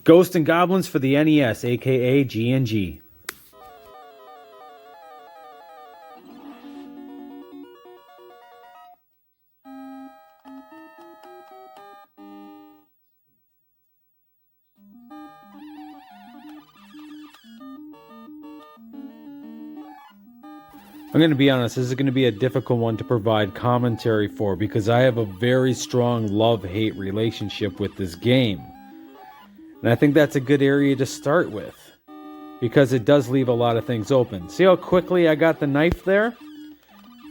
Ghosts and Goblins for the NES, aka G&G. I'm going to be honest, this is going to be a difficult one to provide commentary for because I have a very strong love-hate relationship with this game. And I think that's a good area to start with because it does leave a lot of things open. See how quickly I got the knife there?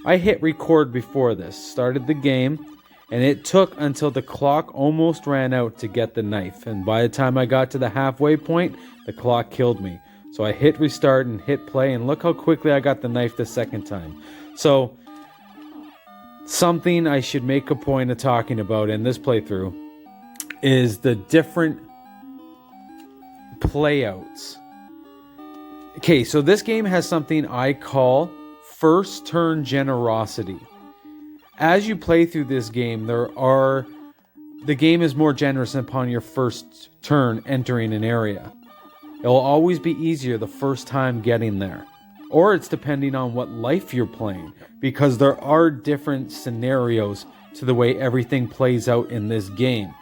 I hit record before this, started the game, and it took until the clock almost ran out to get the knife. And by the time I got to the halfway point, the clock killed me. So I hit restart and hit play, and look how quickly I got the knife the second time. So, something I should make a point of talking about in this playthrough is the different playouts. Okay, so this game has something I call first turn generosity. As you play through this game, the game is more generous upon your first turn entering an area. It'll always be easier the first time getting there. Or it's depending on what life you're playing, because there are different scenarios to the way everything plays out in this game.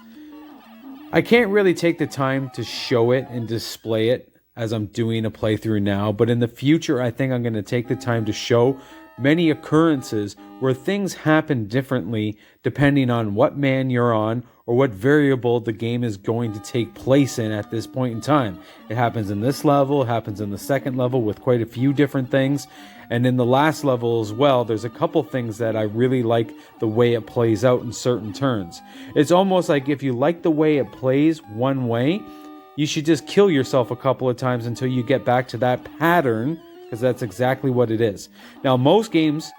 I can't really take the time to show it and display it as I'm doing a playthrough now, but in the future I think I'm going to take the time to show many occurrences where things happen differently depending on what man you're on or what variable the game is going to take place in at this point in time. It happens in this level, it happens in the second level with quite a few different things, and in the last level as well, there's a couple things that I really like the way it plays out in certain turns. It's almost like if you like the way it plays one way, you should just kill yourself a couple of times until you get back to that pattern, because that's exactly what it is. Now, most games,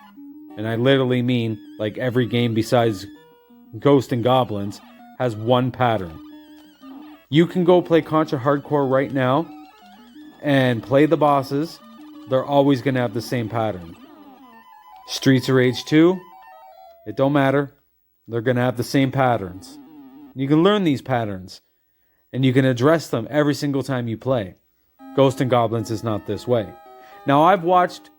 and I literally mean like every game besides Ghosts and Goblins, has one pattern. You can go play Contra Hardcore right now and play the bosses. They're always going to have the same pattern. Streets of Rage 2, it don't matter. They're going to have the same patterns. You can learn these patterns, and you can address them every single time you play. Ghosts and Goblins is not this way. Now, I've watched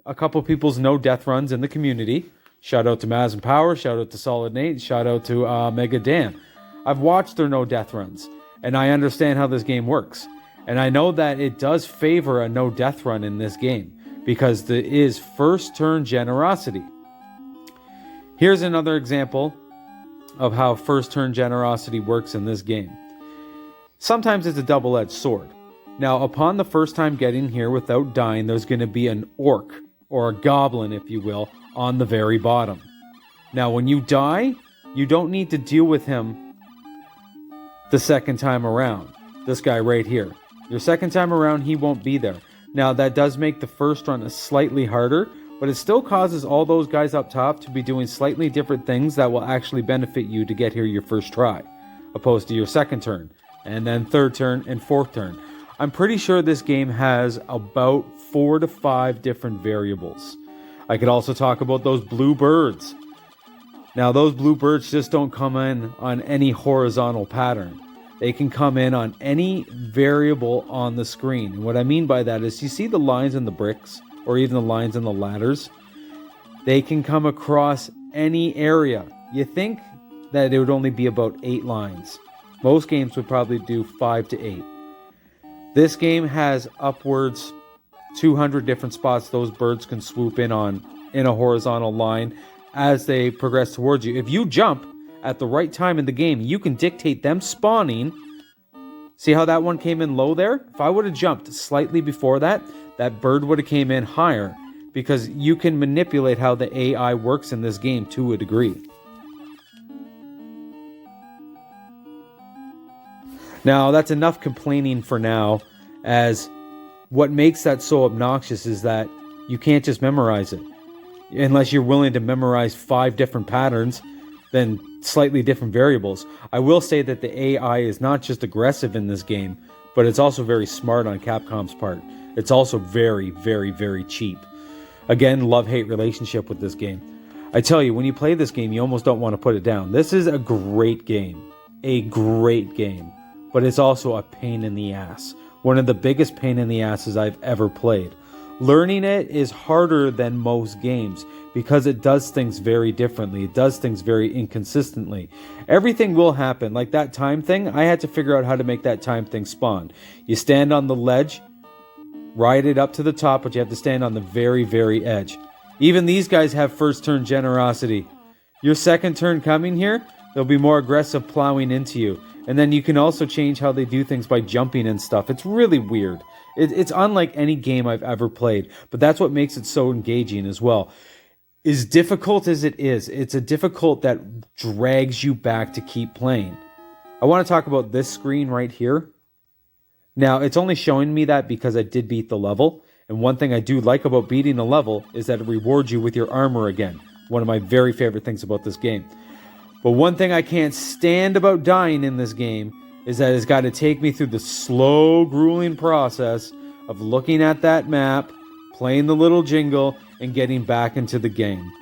a couple people's no-death runs in the community. Shout out to Maz and Power, shout out to Solid Nate, shout out to Mega Dan. I've watched their no-death runs, and I understand how this game works. And I know that it does favor a no-death run in this game, because there is first-turn generosity. Here's another example of how first-turn generosity works in this game. Sometimes it's a double-edged sword. Now, upon the first time getting here without dying, there's going to be an orc, or a goblin, if you will, on the very bottom. Now, when you die, you don't need to deal with him the second time around. This guy right here. Your second time around, he won't be there. Now, that does make the first run slightly harder, but it still causes all those guys up top to be doing slightly different things that will actually benefit you to get here your first try, opposed to your second turn, and then third turn, and fourth turn. I'm pretty sure this game has about 4 to 5 different variables. I could also talk about those blue birds. Now, those blue birds just don't come in on any horizontal pattern. They can come in on any variable on the screen. And what I mean by that is, you see the lines in the bricks, or even the lines in the ladders? They can come across any area. You think that it would only be about 8 lines. Most games would probably do 5 to 8. This game has upwards 200 different spots those birds can swoop in on in a horizontal line as they progress towards you. If you jump at the right time in the game, you can dictate them spawning. See how that one came in low there? If I would have jumped slightly before that, that bird would have came in higher, because you can manipulate how the AI works in this game to a degree. Now, that's enough complaining for now, as what makes that so obnoxious is that you can't just memorize it. Unless you're willing to memorize 5 different patterns, then slightly different variables. I will say that the AI is not just aggressive in this game, but it's also very smart on Capcom's part. It's also very, very, very cheap. Again, love-hate relationship with this game. I tell you, when you play this game, you almost don't want to put it down. This is a great game. A great game. but it's also a pain in the ass. One of the biggest pain in the asses I've ever played. Learning it is harder than most games because it does things very differently. It does things very inconsistently. Everything will happen. Like that time thing, I had to figure out how to make that time thing spawn. You stand on the ledge, ride it up to the top, but you have to stand on the very, very edge. Even these guys have first turn generosity. Your second turn coming here, they'll be more aggressive plowing into you. And then you can also change how they do things by jumping and stuff. It's really weird. It's unlike any game I've ever played, but that's what makes it so engaging as well. As difficult as it is, it's a difficult that drags you back to keep playing. I want to talk about this screen right here. Now, it's only showing me that because I did beat the level. And one thing I do like about beating a level is that it rewards you with your armor again. One of my very favorite things about this game. But one thing I can't stand about dying in this game is that it's got to take me through the slow, grueling process of looking at that map, playing the little jingle, and getting back into the game.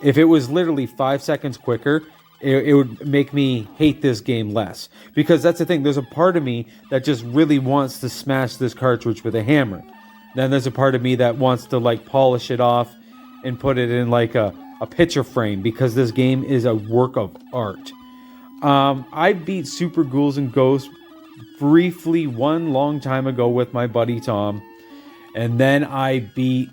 If it was literally 5 seconds quicker, it would make me hate this game less. Because that's the thing, there's a part of me that just really wants to smash this cartridge with a hammer. Then there's a part of me that wants to like polish it off and put it in like a picture frame because this game is a work of art. I beat Super Ghouls and Ghosts briefly one long time ago with my buddy Tom. And then I beat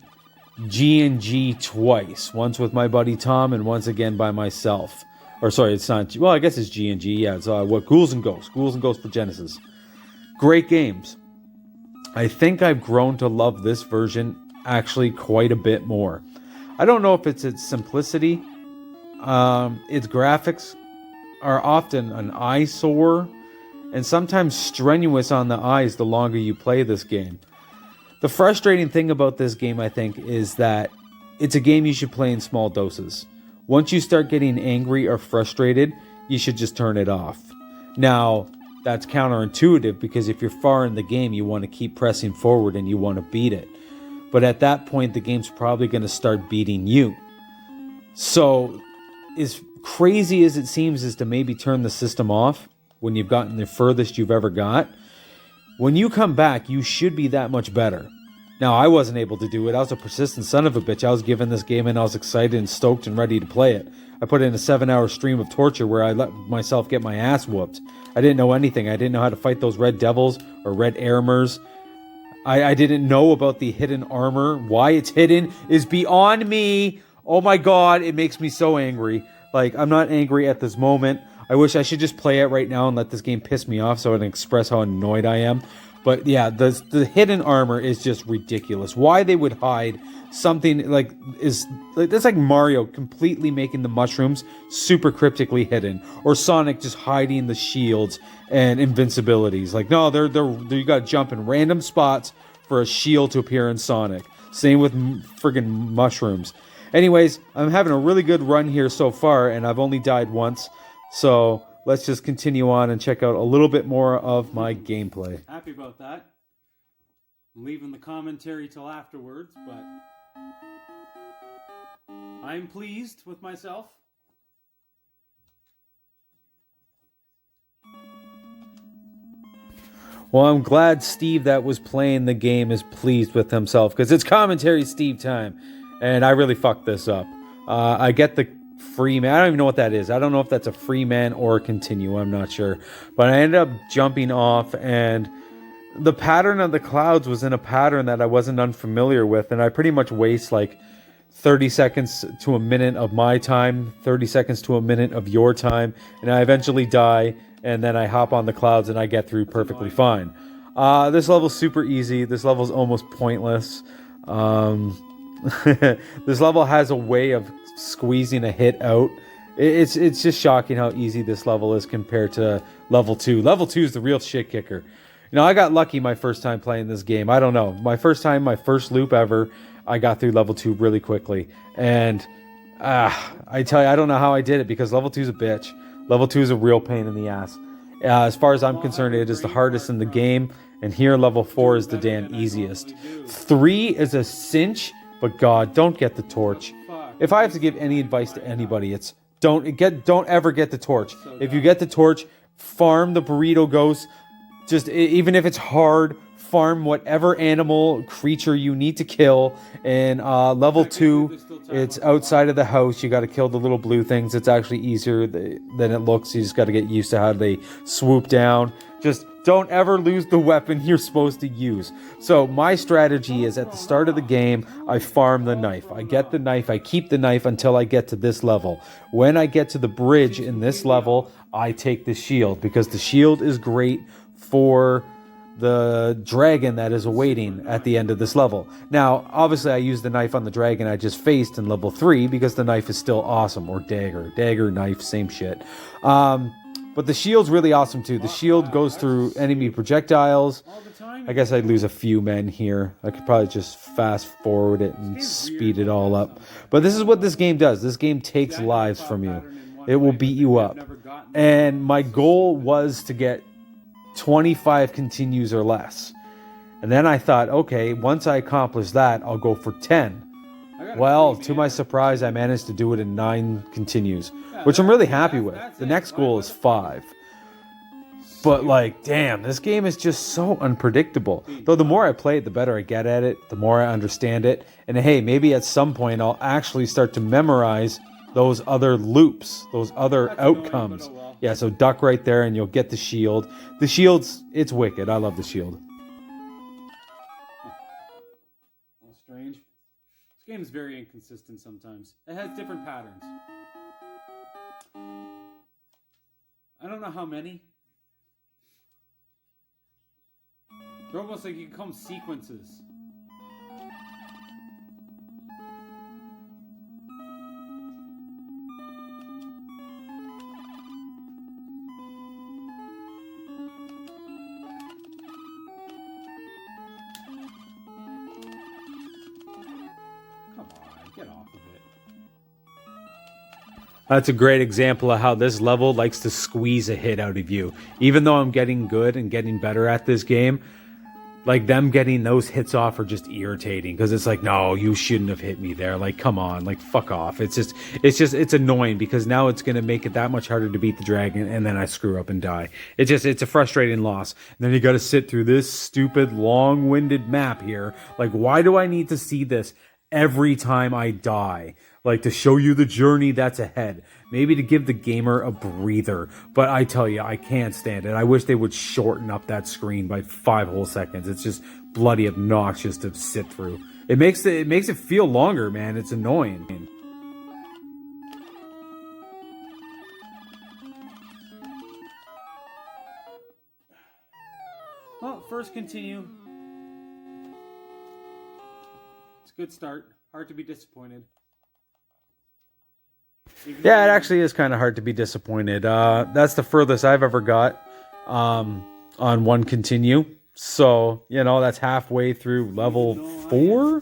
G&G twice. Once with my buddy Tom and once again by myself. Or sorry, it's not... Well, I guess it's G&G. Yeah, it's Ghouls and Ghosts. Ghouls and Ghosts for Genesis. Great games. I think I've grown to love this version actually quite a bit more. I don't know if it's its simplicity. Its graphics are often an eyesore and sometimes strenuous on the eyes the longer you play this game. The frustrating thing about this game, I think, is that it's a game you should play in small doses. Once you start getting angry or frustrated, you should just turn it off. Now, that's counterintuitive because if you're far in the game, you want to keep pressing forward and you want to beat it. But at that point, the game's probably going to start beating you. So, as crazy as it seems is to maybe turn the system off when you've gotten the furthest you've ever got, when you come back, you should be that much better. Now, I wasn't able to do it. I was a persistent son of a bitch. I was given this game and I was excited and stoked and ready to play it. I put in a 7-hour stream of torture where I let myself get my ass whooped. I didn't know anything. I didn't know how to fight those red devils or red armors. I didn't know about the hidden armor. Why it's hidden is beyond me. Oh my god, it makes me so angry. Like, I'm not angry at this moment. I wish I should just play it right now and let this game piss me off so I can express how annoyed I am. But yeah, the hidden armor is just ridiculous. Why they would hide something like that's like Mario completely making the mushrooms super cryptically hidden, or Sonic just hiding the shields and invincibilities. Like, no, you got to jump in random spots for a shield to appear in Sonic. Same with friggin' mushrooms. Anyways, I'm having a really good run here so far, and I've only died once. So let's just continue on and check out a little bit more of my gameplay. Happy about that. I'm leaving the commentary till afterwards, but I'm pleased with myself. Well, I'm glad Steve that was playing the game is pleased with himself, because it's commentary Steve time, and I really fucked this up. I get the free man. I don't even know what that is. I don't know if that's a free man or a continue. I'm not sure. But I ended up jumping off, and the pattern of the clouds was in a pattern that I wasn't unfamiliar with, and I pretty much waste like 30 seconds to a minute of my time, 30 seconds to a minute of your time, and I eventually die, and then I hop on the clouds and I get through perfectly fine. This level's super easy. This level's almost pointless. This level has a way of squeezing a hit out. It's just shocking how easy this level is compared to level 2. Level 2 is the real shit kicker. You know, I got lucky my first time playing this game. I don't know. My first loop ever, I got through level 2 really quickly. And I tell you, I don't know how I did it, because level 2 is a bitch. Level 2 is a real pain in the ass. As far as I'm concerned, it is the hardest in the game. And here, level 4 is the damn easiest. 3 is a cinch, but God, don't get the torch. If I have to give any advice to anybody, it's don't ever get the torch. If you get the torch, farm the burrito ghost. Just even if it's hard, farm whatever animal creature you need to kill. And level 2, it's outside of the house. You got to kill the little blue things. It's actually easier than it looks. You just got to get used to how they swoop down. Just don't ever lose the weapon you're supposed to use. So my strategy is at the start of the game, I farm the knife. I get the knife. I keep the knife until I get to this level. When I get to the bridge in this level, I take the shield, because the shield is great for the dragon that is awaiting at the end of this level. Now, obviously I use the knife on the dragon I just faced in level 3 because the knife is still awesome. Or dagger, knife, same shit. But the shield's really awesome too. The shield goes through enemy projectiles. I guess I'd lose a few men here. I could probably just fast forward it and speed it all up. But this is what this game does. This game takes lives from you. It will beat you up. And my goal was to get 25 continues or less. And then I thought, okay, once I accomplish that, I'll go for 10. Well, to my surprise, I managed to do it in 9 continues, which I'm really happy with. The next goal is 5. But like, damn, this game is just so unpredictable. Though the more I play it, the better I get at it, the more I understand it. And hey, maybe at some point I'll actually start to memorize those other loops, those other outcomes. Yeah, so duck right there and you'll get the shield. The shield's, it's wicked. I love the shield. Strange. This game is very inconsistent sometimes. It has different patterns. I don't know how many. They're almost like you can call them sequences. That's a great example of how this level likes to squeeze a hit out of you. Even though I'm getting good and getting better at this game, like them getting those hits off are just irritating, because it's like, no, you shouldn't have hit me there. Like, come on, like, fuck off. It's annoying, because now it's going to make it that much harder to beat the dragon, and then I screw up and die. It's a frustrating loss. And then you got to sit through this stupid long-winded map here. Like, why do I need to see this every time I die? Like, to show you the journey that's ahead. Maybe to give the gamer a breather. But I tell you, I can't stand it. I wish they would shorten up that screen by 5 whole seconds. It's just bloody obnoxious to sit through. It makes it feel longer, man. It's annoying. Well, first continue. It's a good start. Hard to be disappointed. Yeah, it actually is kind of hard to be disappointed. That's the furthest I've ever got on one continue. So, you know, that's halfway through level 4,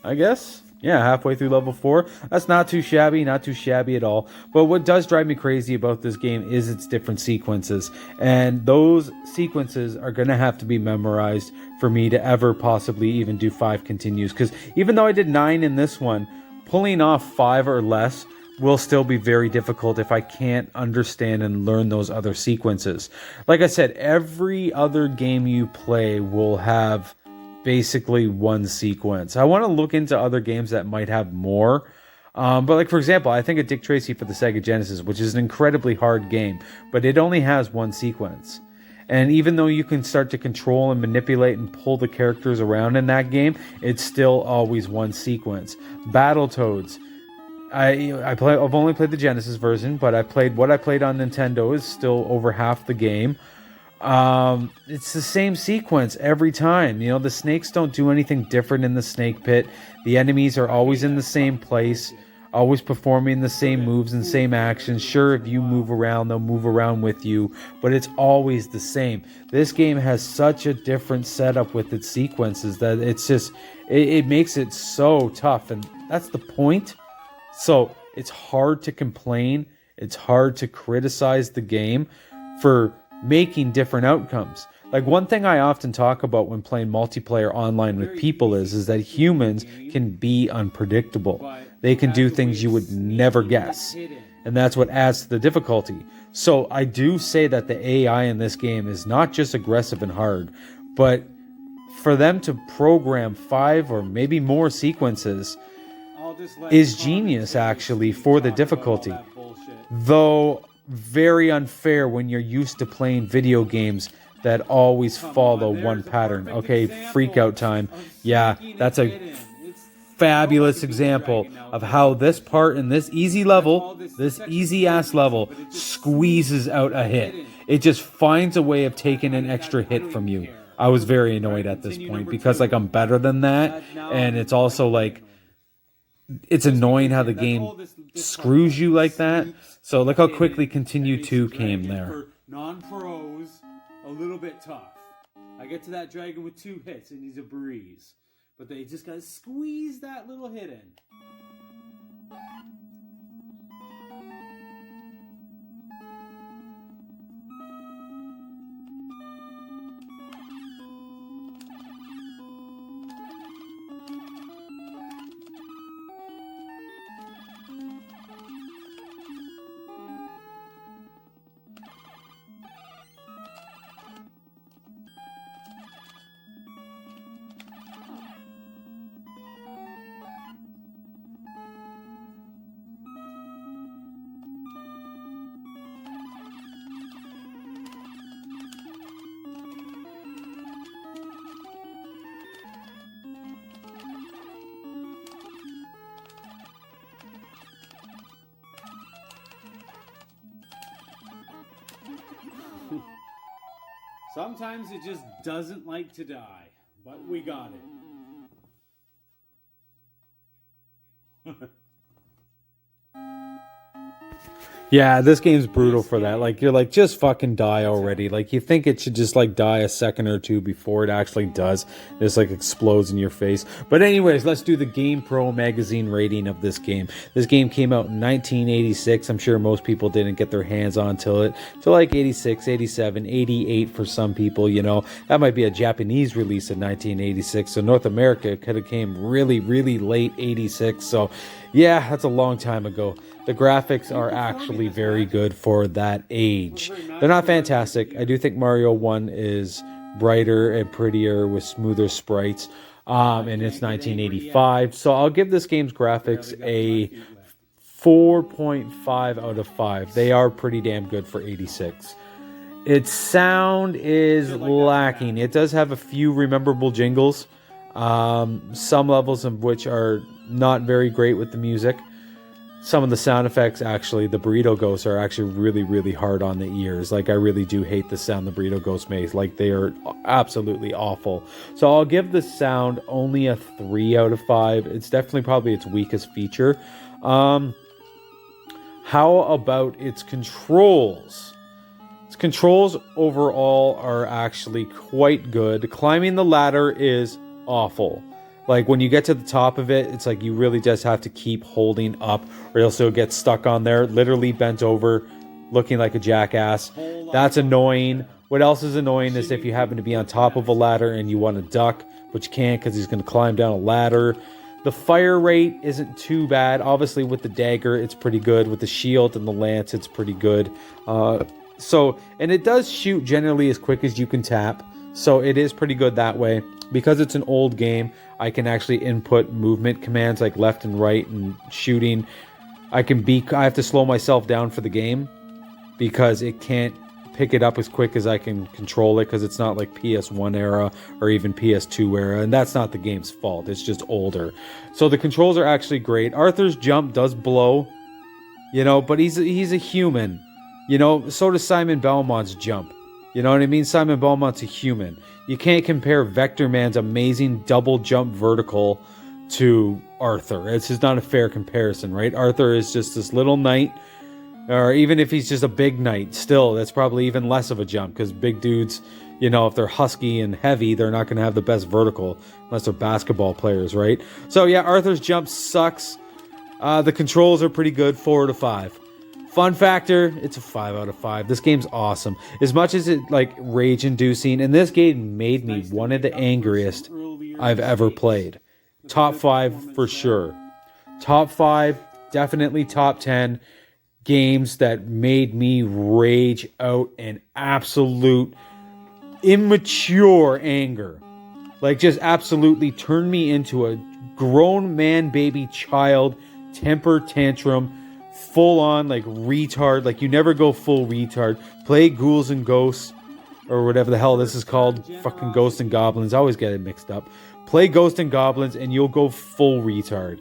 I guess. Yeah, halfway through level 4. That's not too shabby at all. But what does drive me crazy about this game is its different sequences. And those sequences are going to have to be memorized for me to ever possibly even do 5 continues. Because even though I did 9 in this one, pulling off 5 or less will still be very difficult if I can't understand and learn those other sequences. Like I said, every other game you play will have basically one sequence. I want to look into other games that might have more. But like, for example, I think of Dick Tracy for the Sega Genesis, which is an incredibly hard game, but it only has one sequence. And even though you can start to control and manipulate and pull the characters around in that game, it's still always one sequence. Battletoads. I've only played the Genesis version, but what I played on Nintendo is still over half the game. It's the same sequence every time. You know, the snakes don't do anything different in the snake pit. The enemies are always in the same place, always performing the same moves and same actions. Sure, if you move around, they'll move around with you, but it's always the same. This game has such a different setup with its sequences that it's just, it makes it so tough, and that's the point. So it's hard to complain. It's hard to criticize the game for making different outcomes. Like, one thing I often talk about when playing multiplayer online with people is that humans can be unpredictable. They can do things you would never guess. and that's what adds to the difficulty. So I do say that the AI in this game is not just aggressive and hard, but for them to program 5 or maybe more sequences is genius, actually, for the difficulty. Though very unfair when you're used to playing video games that always follow one pattern. Okay, freak out time. Yeah, that's a fabulous example of how this part in this easy level, this easy ass level, squeezes out a hit. It just finds a way of taking an extra hit from you. I was very annoyed at this point because like I'm better than that, and it's also like it's annoying how the game screws you like that. So look how quickly Continue 2 came there. For non-pros, a little bit tough. I get to that dragon with 2 hits and he's a breeze. But they just gotta squeeze that little hit in. Sometimes it just doesn't like to die, but we got it. Yeah, this game's brutal for that. Like, you're like, just fucking die already. Like, you think it should just, like, die a second or two before it actually does. It just, like, explodes in your face. But anyways, let's do the Game Pro magazine rating of this game. This game came out in 1986. I'm sure most people didn't get their hands on till like 86, 87, 88 for some people, you know. That might be a Japanese release in 1986. So North America could have came really, really late 86. So, yeah, that's a long time ago. The graphics are actually very good for that age. They're not fantastic. I do think Mario 1 is brighter and prettier with smoother sprites. And it's 1985. So I'll give this game's graphics a 4.5 out of 5. They are pretty damn good for 86. Its sound is lacking. It does have a few rememberable jingles. Some levels of which are not very great with the music. Some of the sound effects, actually, the burrito ghosts are actually really, really hard on the ears. Like, I really do hate the sound the burrito ghost makes. Like, they are absolutely awful. So I'll give the sound only a 3 out of 5. It's definitely probably its weakest feature. How about its controls? Its controls overall are actually quite good. Climbing the ladder is awful. Like, when you get to the top of it, it's like you really just have to keep holding up or else you'll get stuck on there, literally bent over, looking like a jackass. That's annoying. What else is annoying is if you happen to be on top of a ladder and you want to duck, but you can't because he's going to climb down a ladder. The fire rate isn't too bad. Obviously, with the dagger, it's pretty good. With the shield and the lance, it's pretty good. And it does shoot generally as quick as you can tap. So it is pretty good that way. Because it's an old game, I can actually input movement commands like left and right and shooting. I have to slow myself down for the game because it can't pick it up as quick as I can control it because it's not like PS1 era or even PS2 era, and that's not the game's fault. It's just older. So the controls are actually great. Arthur's jump does blow, you know, but he's a human. You know, so does Simon Belmont's jump. You know what I mean? Simon Belmont's a human. You can't compare Vector Man's amazing double jump vertical to Arthur. It's just not a fair comparison, right? Arthur is just this little knight, or even if he's just a big knight, still, that's probably even less of a jump because big dudes, you know, if they're husky and heavy, they're not going to have the best vertical unless they're basketball players, right? So yeah, Arthur's jump sucks. The controls are pretty good, 4 out of 5. Fun factor, it's a 5 out of 5. This game's awesome. As much as it like rage-inducing, and this game made me one of the angriest I've ever played. Top 5 for sure. Top 5, definitely top 10. games that made me rage out in absolute immature anger. Like, just absolutely turned me into a grown man, baby, child, temper tantrum, full on, like, retard. Like, you never go full retard. Play Ghouls and Ghosts, or whatever the hell this is called. Fucking Ghosts and Goblins. I always get it mixed up. Play Ghosts and Goblins, and you'll go full retard.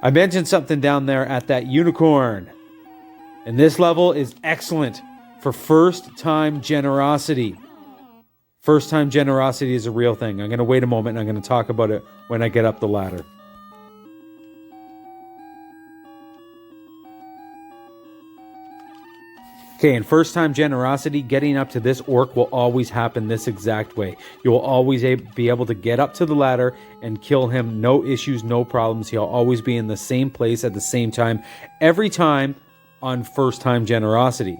I mentioned something down there at that unicorn. And this level is excellent for first-time generosity. First-time generosity is a real thing. I'm going to wait a moment and I'm going to talk about it when I get up the ladder. Okay, in first-time generosity, getting up to this orc will always happen this exact way. You will always be able to get up to the ladder and kill him. No issues, no problems. He'll always be in the same place at the same time. Every time on first-time generosity.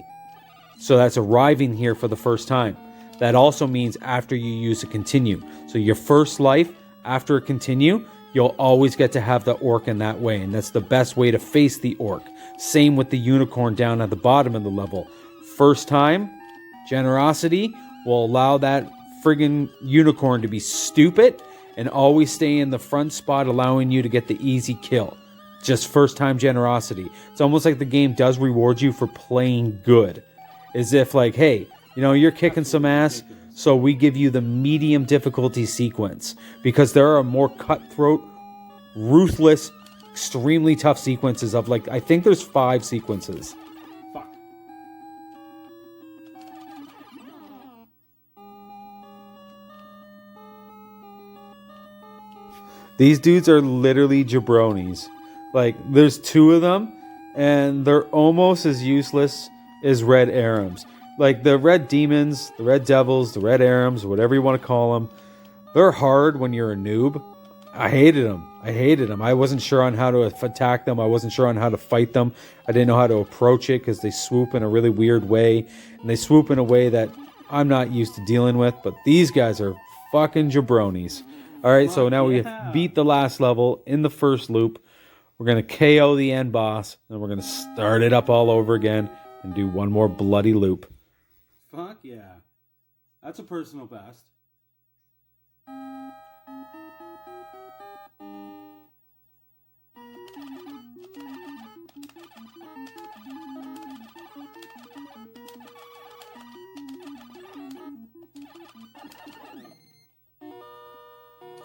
So that's arriving here for the first time. That also means after you use a continue. So your first life, after a continue, you'll always get to have the orc in that way. And that's the best way to face the orc. Same with the unicorn down at the bottom of the level. First time, generosity will allow that friggin' unicorn to be stupid and always stay in the front spot, allowing you to get the easy kill. Just first time generosity. It's almost like the game does reward you for playing good. As if like, hey, you know, you're kicking some ass, so we give you the medium difficulty sequence. Because there are more cutthroat, ruthless, extremely tough sequences of like, I think there's 5 sequences. Fuck. These dudes are literally jabronis. Like, there's 2 of them, and they're almost as useless as red Arams. Like, the red demons, the red devils, the red Arams, whatever you want to call them, they're hard when you're a noob. I hated them. I wasn't sure on how to attack them. I wasn't sure on how to fight them. I didn't know how to approach it because they swoop in a really weird way. And they swoop in a way that I'm not used to dealing with. But these guys are fucking jabronis. Alright, so now we beat the last level in the first loop. We're going to KO the end boss. And we're going to start it up all over again and do one more bloody loop. Fuck yeah. That's a personal best.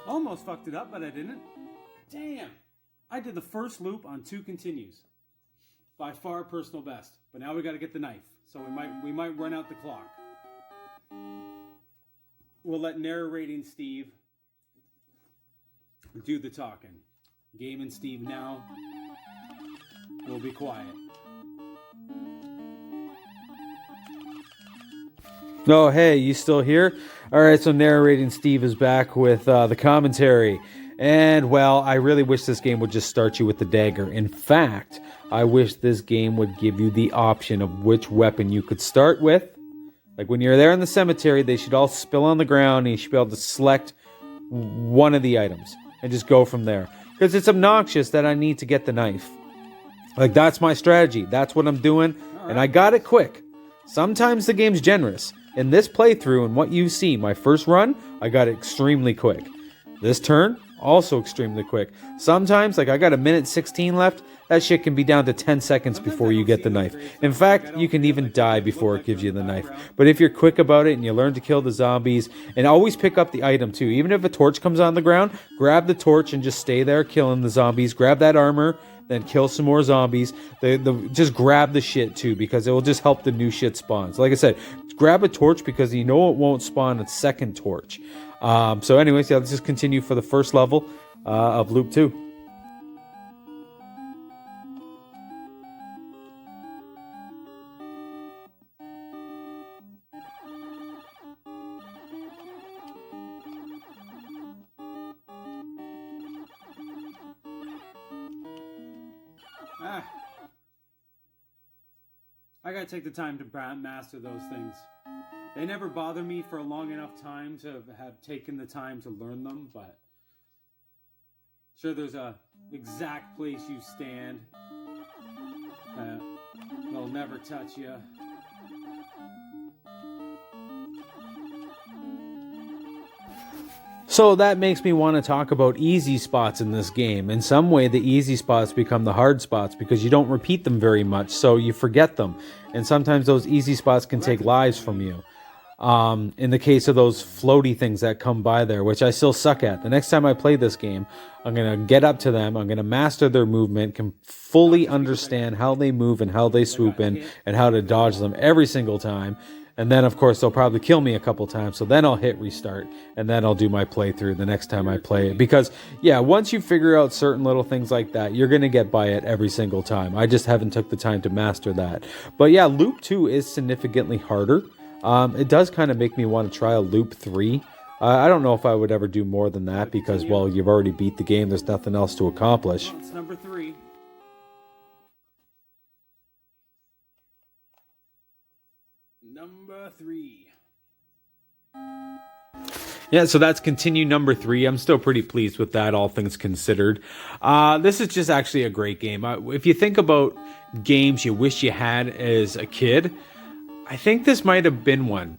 Almost fucked it up, but I didn't. Damn. I did the first loop on 2 continues. By far personal best. But now we got to get the knife. So we might run out the clock. We'll let narrating Steve do the talking. Game and Steve now will be quiet. Oh, hey, you still here? All right, so narrating Steve is back with the commentary. And, well, I really wish this game would just start you with the dagger. In fact, I wish this game would give you the option of which weapon you could start with. Like, when you're there in the cemetery, they should all spill on the ground, and you should be able to select one of the items and just go from there. Because it's obnoxious that I need to get the knife. Like, that's my strategy. That's what I'm doing, and I got it quick. Sometimes the game's generous. In this playthrough and what you see, my first run, I got it extremely quick. This turn, also extremely quick. Sometimes, like I got a minute 16 left, that shit can be down to 10 seconds before you get the knife. In fact, you can even die before it gives you the knife. But if you're quick about it and you learn to kill the zombies, and always pick up the item too. Even if a torch comes on the ground, grab the torch and just stay there killing the zombies. Grab that armor, then kill some more zombies. Just grab the shit too, because it will just help the new shit spawn. So like I said, grab a torch because you know it won't spawn a second torch. So anyways, yeah, let's just continue for the first level of Loop 2. I gotta take the time to master those things. They never bother me for a long enough time to have taken the time to learn them, but sure there's a exact place you stand. They'll never touch you. So that makes me want to talk about easy spots in this game. In some way, the easy spots become the hard spots because you don't repeat them very much, so you forget them. And sometimes those easy spots can take lives from you. In the case of those floaty things that come by there, which I still suck at. The next time I play this game, I'm going to get up to them, I'm going to master their movement, can fully understand how they move and how they swoop in and how to dodge them every single time. And then, of course, they'll probably kill me a couple times. So then I'll hit restart. And then I'll do my playthrough the next time I play it. Because, yeah, once you figure out certain little things like that, you're going to get by it every single time. I just haven't took the time to master that. But, yeah, Loop 2 is significantly harder. It does kind of make me want to try a Loop 3. I don't know if I would ever do more than that. Because, well, you've already beat the game. There's nothing else to accomplish. Well, it's number 3. Number 3. Yeah, so that's continue number 3. I'm still pretty pleased with that, all things considered. This is just actually a great game. If you think about games you wish you had as a kid, I think this might have been one.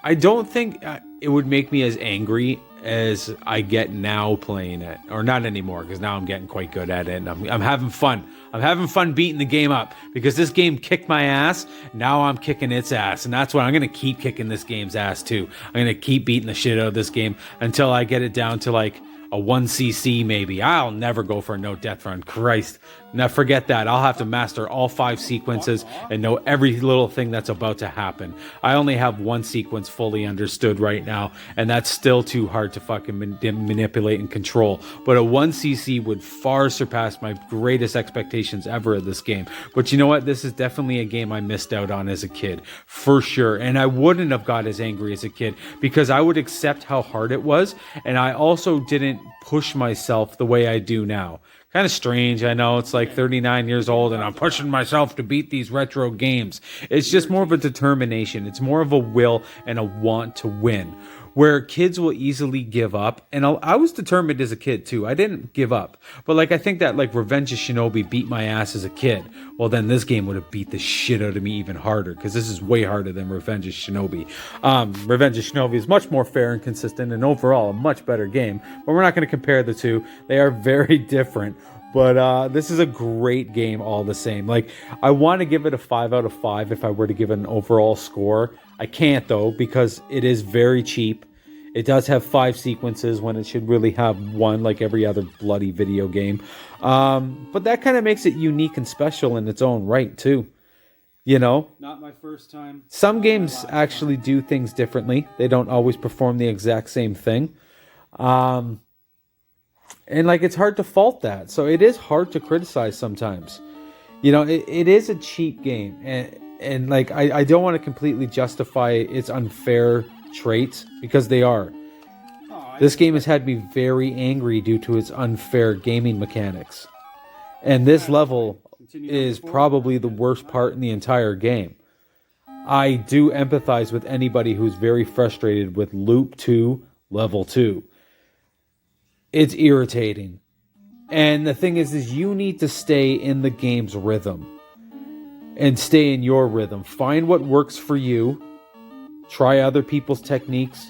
I don't think it would make me as angry as I get now playing it. Or not anymore, because now I'm getting quite good at it. And I'm having fun. I'm having fun beating the game up. Because this game kicked my ass. Now I'm kicking its ass. And that's why I'm going to keep kicking this game's ass too. I'm going to keep beating the shit out of this game until I get it down to like a 1cc maybe. I'll never go for a no death run. Christ. Now forget that. I'll have to master all 5 sequences and know every little thing that's about to happen. I only have 1 sequence fully understood right now, and that's still too hard to fucking manipulate and control. But a 1cc would far surpass my greatest expectations ever of this game. But you know what? This is definitely a game I missed out on as a kid, for sure. And I wouldn't have got as angry as a kid because I would accept how hard it was, and I also didn't push myself the way I do now. Kind of strange, I know. It's like 39 years old and I'm pushing myself to beat these retro games. It's just more of a determination. It's more of a will and a want to win. Where kids will easily give up. And I was determined as a kid too. I didn't give up. But like I think that like Revenge of Shinobi beat my ass as a kid. Well then this game would have beat the shit out of me even harder. Because this is way harder than Revenge of Shinobi. Revenge of Shinobi is much more fair and consistent. And overall a much better game. But we're not going to compare the two. They are very different. But this is a great game all the same. Like, I want to give it a 5 out of 5 if I were to give it an overall score. I can't, though, because it is very cheap. It does have 5 sequences when it should really have 1, like every other bloody video game. But that kind of makes it unique and special in its own right, too. You know? Not my first time. Some games actually do things differently. They don't always perform the exact same thing. And like it's hard to fault that. So it is hard to criticize sometimes. You know, it is a cheap game. And like I don't want to completely justify its unfair traits because they are. This game has had me very angry due to its unfair gaming mechanics. And this level is probably the worst part in the entire game. I do empathize with anybody who's very frustrated with Loop 2, Level 2. It's irritating. And the thing is you need to stay in the game's rhythm. And stay in your rhythm. Find what works for you. Try other people's techniques.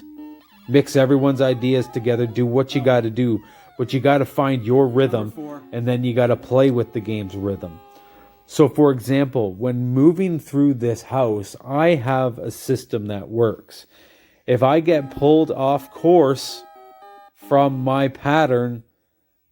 Mix everyone's ideas together. Do what you got to do. But you got to find your rhythm. And then you got to play with the game's rhythm. So for example, when moving through this house, I have a system that works. If I get pulled off course from my pattern,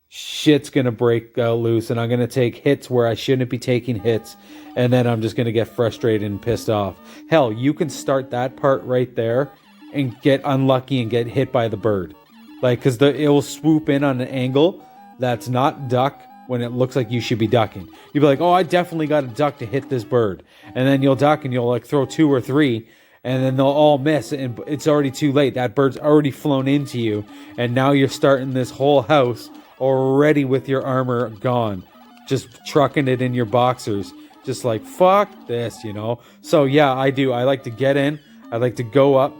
shit's gonna break loose and I'm gonna take hits where I shouldn't be taking hits, and then I'm just gonna get frustrated and pissed off. Hell, you can start that part right there and get unlucky and get hit by the bird, like because it will swoop in on an angle that's not duck when it looks like you should be ducking. You'll be like, oh, I definitely got to duck to hit this bird, and then you'll duck and you'll like throw 2 or 3. And then they'll all miss, and it's already too late. That bird's already flown into you, and now you're starting this whole house already with your armor gone. Just trucking it in your boxers. Just like, fuck this, you know? So yeah, I do. I like to get in. I like to go up,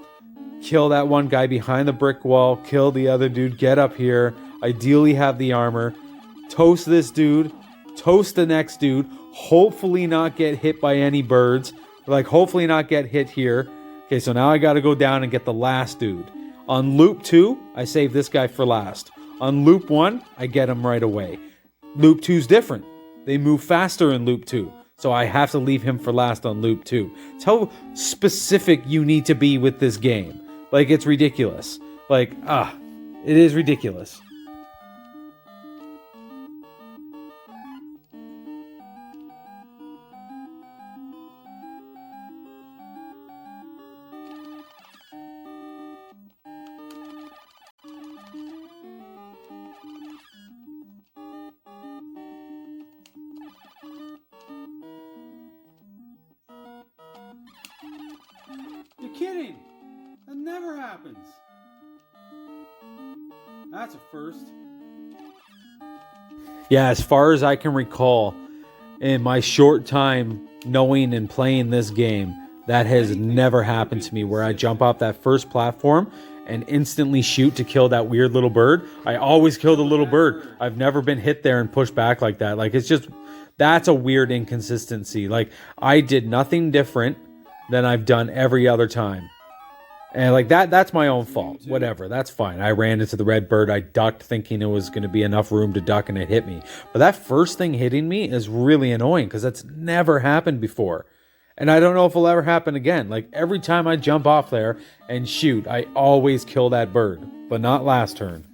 kill that one guy behind the brick wall, kill the other dude, get up here, ideally have the armor, toast this dude, toast the next dude, hopefully not get hit by any birds, like hopefully not get hit here. Okay, so now I got to go down and get the last dude. On loop 2, I save this guy for last. On loop 1, I get him right away. Loop 2's different. They move faster in loop 2. So I have to leave him for last on loop 2. It's how specific you need to be with this game. Like, it's ridiculous. Like, it is ridiculous. You're kidding! That never happens. That's a first. Yeah, as far as I can recall, in my short time knowing and playing this game, that has never happened to me, where I jump off that first platform and instantly shoot to kill that weird little bird. I always kill the little bird. I've never been hit there and pushed back like that. Like, it's just, that's a weird inconsistency. Like, I did nothing different than I've done every other time. And like that's my own fault. Whatever, that's fine. I ran into the red bird. I ducked thinking it was going to be enough room to duck, and it hit me. But that first thing hitting me is really annoying because that's never happened before. And I don't know if it'll ever happen again. Like, every time I jump off there and shoot, I always kill that bird. But not last turn.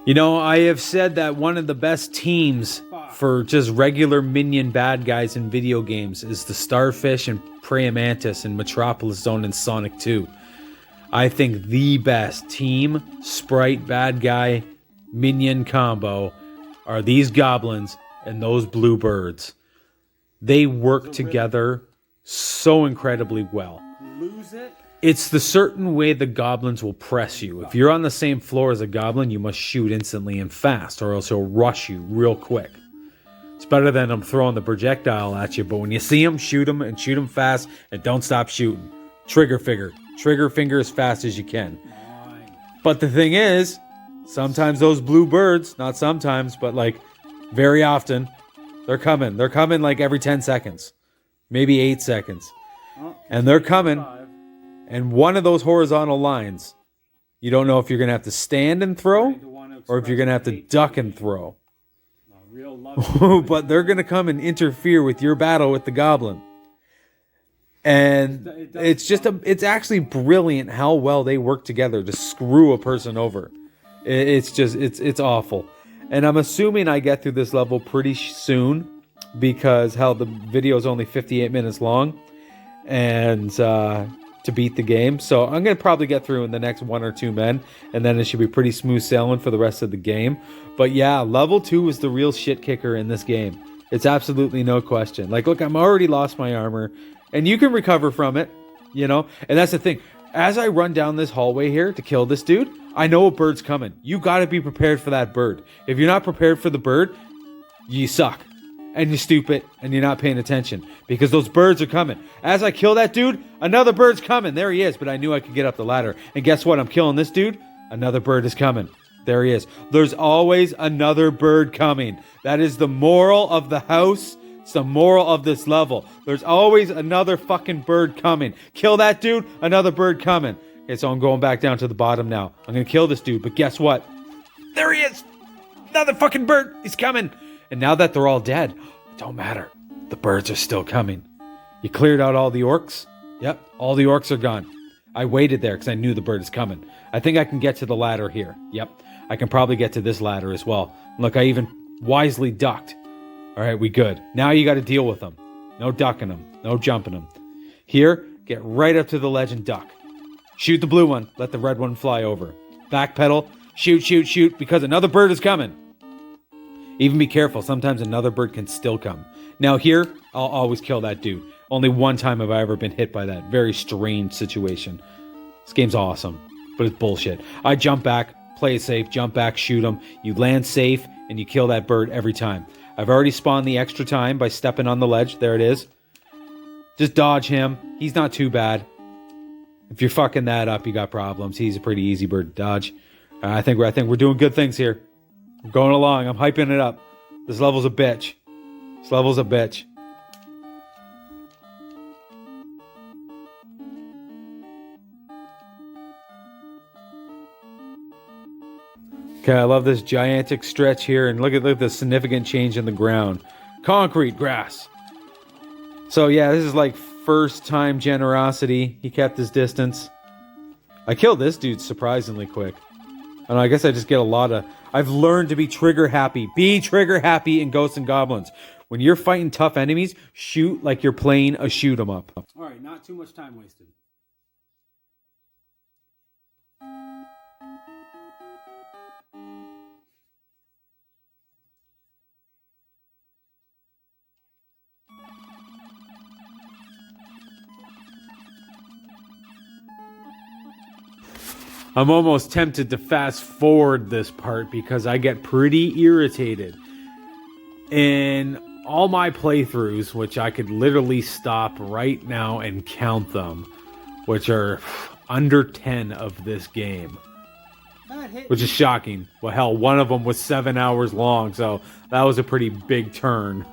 You know, I have said that one of the best teams for just regular minion bad guys in video games is the Starfish and Praying Mantis in Metropolis Zone and Sonic 2. I think the best team, sprite, bad guy, minion combo are these goblins and those blue birds. They work together so incredibly well. Lose it. It's the certain way the goblins will press you. If you're on the same floor as a goblin, you must shoot instantly and fast, or else he'll rush you real quick. It's better than them throwing the projectile at you, but when you see them, shoot them, and shoot them fast, and don't stop shooting. Trigger finger as fast as you can. But the thing is, sometimes those blue birds, not sometimes, but like very often, they're coming. They're coming like every 10 seconds, maybe 8 seconds. And they're coming. And one of those horizontal lines, you don't know if you're going to have to stand and throw or if you're going to have to duck and throw. But they're going to come and interfere with your battle with the goblin. And it's actually brilliant how well they work together to screw a person over. It's awful. And I'm assuming I get through this level pretty soon because hell, the video is only 58 minutes long. And to beat the game. So I'm going to probably get through in the next 1 or 2 men, and then it should be pretty smooth sailing for the rest of the game. But yeah, level 2 is the real shit kicker in this game. It's absolutely no question. Like, look, I'm already lost my armor, and you can recover from it, you know? And that's the thing. As I run down this hallway here to kill this dude, I know a bird's coming. You got to be prepared for that bird. If you're not prepared for the bird, you suck. And you're stupid, and you're not paying attention. Because those birds are coming. As I kill that dude, another bird's coming. There he is, but I knew I could get up the ladder. And guess what? I'm killing this dude. Another bird is coming. There he is. There's always another bird coming. That is the moral of the house. It's the moral of this level. There's always another fucking bird coming. Kill that dude, another bird coming. Okay, so I'm going back down to the bottom now. I'm going to kill this dude, but guess what? There he is. Another fucking bird. He's coming. And now that they're all dead, it don't matter. The birds are still coming. You cleared out all the orcs? Yep, all the orcs are gone. I waited there because I knew the bird is coming. I think I can get to the ladder here. Yep, I can probably get to this ladder as well. Look, I even wisely ducked. All right, we good. Now you got to deal with them. No ducking them. No jumping them. Here, get right up to the ledge and duck. Shoot the blue one. Let the red one fly over. Backpedal. Shoot, shoot, shoot, because another bird is coming. Even be careful, sometimes another bird can still come. Now here, I'll always kill that dude. Only one time have I ever been hit by that. Very strange situation. This game's awesome, but it's bullshit. I jump back, play it safe, jump back, shoot them. You land safe, and you kill that bird every time. I've already spawned the extra time by stepping on the ledge. There it is. Just dodge him. He's not too bad. If you're fucking that up, you got problems. He's a pretty easy bird to dodge. I think we're doing good things here. I'm going along. I'm hyping it up. This level's a bitch. This level's a bitch. Okay, I love this gigantic stretch here, and look at the significant change in the ground. Concrete, grass. So yeah, this is like first time generosity. He kept his distance. I killed this dude surprisingly quick. I don't know, I guess I just get a lot of... I've learned to be trigger happy. Be trigger happy in Ghosts and Goblins. When you're fighting tough enemies, shoot like you're playing a shoot 'em up. All right, not too much time wasted. I'm almost tempted to fast forward this part because I get pretty irritated. In all my playthroughs, which I could literally stop right now and count them, which are under 10 of this game, which is shocking. Well, hell, one of them was 7 hours long, so that was a pretty big turn.